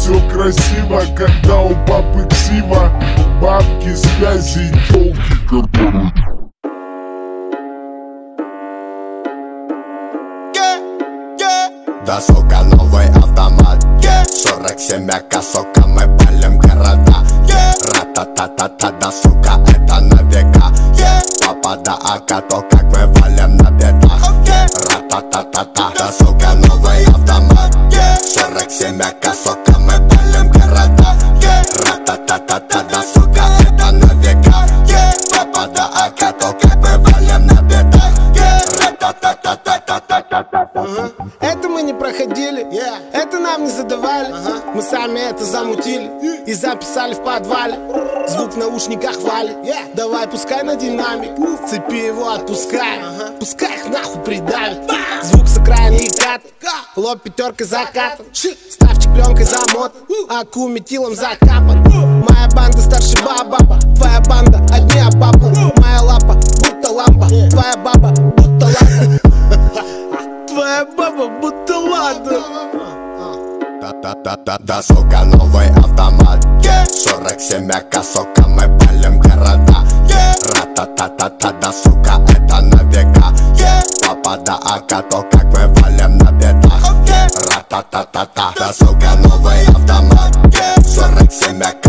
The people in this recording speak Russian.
все красиво, когда у папы ксива. Бабки, связи, тёлки, которые... Да, сука, новый автомат, 47 АК, сука, мы палим города. Ра-та-та-та-та, да, сука, это на века. Папа, да, АК, то как мы валим на бедах. Ра-та-та-та-та, да, сука, новый автомат, 47 АК, сука, мы палим города. Ра-та-та-та-та, да, сука, это на века. Папа, да, АК, то как мы валим на бедах. Ра-та-та-та-та-та-та-та-та. Это мы не проходили, это нам не задавали. Мы сами это замутили и записали в подвале. Звук в наушниках валит, давай пускай на динамик. Цепи его отпускай, пускай их нахуй придавит. Звук с окраины и кат, лоб пятеркой закатан. Ставчик пленкой замот, аку метилом закапан. Моя банда старше баба, твоя банда одни обапы. Моя лапа будто лампа, твоя баба будто ладно. Твоя баба будто ладно. Да, сука, новый автомат, 47 АК, сука, мы палим города. Ра-та-та-та-та, да, сука, это на века. Папа, да, АК, то как мы валим на бедах. Ра-та-та-та-та, да, сука, новый автомат, 47 АК.